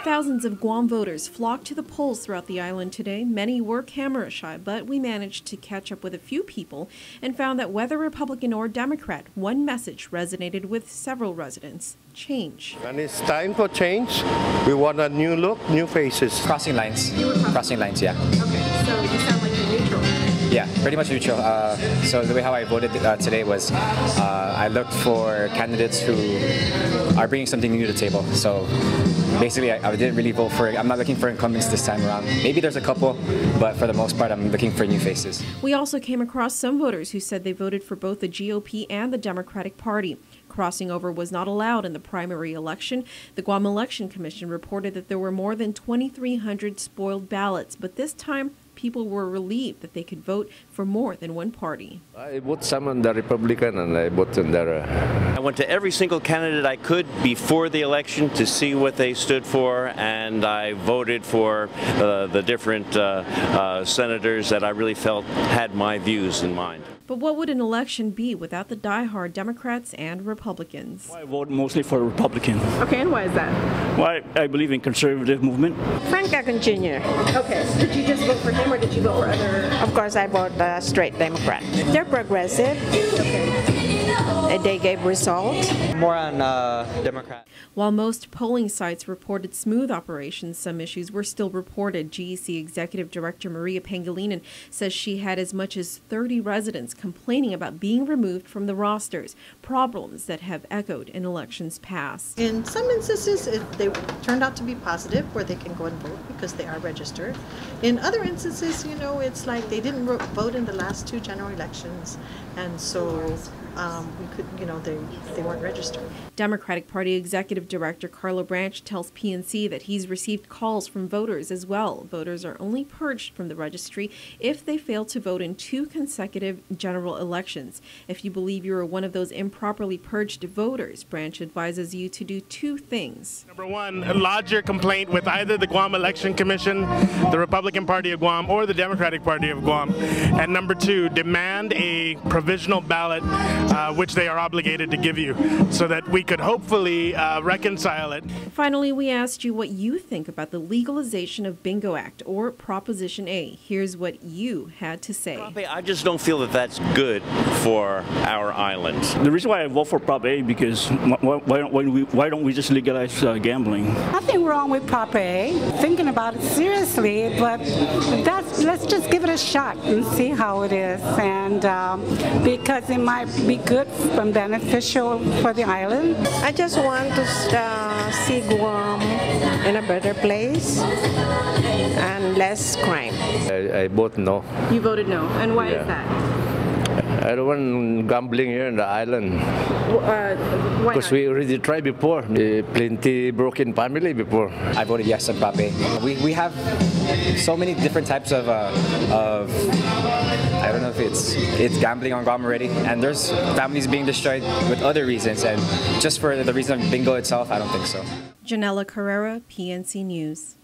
Thousands of Guam voters flocked to the polls throughout the island today. Many were camera shy, but we managed to catch up with a few people and found that whether Republican or Democrat, one message resonated with several residents: change. And it's time for change. We want a new look, new faces. Crossing lines. Crossing lines, yeah. Okay, so you sound like you're neutral. Yeah, pretty much neutral. So the way how I voted today was I looked for candidates who are bringing something new to the table. So basically, I didn't really vote for it. I'm not looking for incumbents this time around. Maybe there's a couple, but for the most part, I'm looking for new faces. We also came across some voters who said they voted for both the GOP and the Democratic Party. Crossing over was not allowed in the primary election. The Guam Election Commission reported that there were more than 2,300 spoiled ballots, but this time, people were relieved that they could vote for more than one party. I vote some on the Republican and I vote on the... I went to every single candidate I could before the election to see what they stood for, and I voted for the different senators that I really felt had my views in mind. But what would an election be without the diehard Democrats and Republicans? I vote mostly for Republican. Okay, and why is that? Well, I believe in conservative movement. Frank Agon Jr. Okay, did you just vote for him or did you vote for other? Of course, I vote straight Democrat. They're progressive. They gave results. More on Democrat. While most polling sites reported smooth operations, some issues were still reported. JC Executive Director Maria Pangilinan says she had as much as 30 residents complaining about being removed from the rosters, problems that have echoed in elections past. In some instances, they turned out to be positive, where they can go and vote because they are registered. In other instances, you know, it's like they didn't vote in the last two general elections, and so we could, you know, they weren't registered. Democratic Party Executive Director Carlo Branch tells PNC that he's received calls from voters as well. Voters are only purged from the registry if they fail to vote in 2 consecutive general elections. If you believe you are one of those improperly purged voters, Branch advises you to do 2 things. Number 1, lodge your complaint with either the Guam Election Commission, the Republican Party of Guam, or the Democratic Party of Guam. And number 2, demand a provisional ballot which they are obligated to give you, so that we could hopefully reconcile it. Finally, we asked you what you think about the legalization of Bingo Act, or Proposition A. Here's what you had to say. I just don't feel that that's good for our island. The reason why I vote for Prop A because why don't we just legalize gambling? Nothing wrong with Prop A. Thinking about it seriously, but let's just give it a shot and see how it is, and because it might be good and beneficial for the island. I just want to see Guam in a better place and less crime. I vote no. You voted no, and why is that? I don't want gambling here in the island. Why because we already tried before. Plenty broken family before. I voted yes on Prop A. We have so many different types of I don't know if it's gambling on Guam already, and there's families being destroyed with other reasons, and just for the reason of bingo itself, I don't think so. Janella Carrera, PNC News.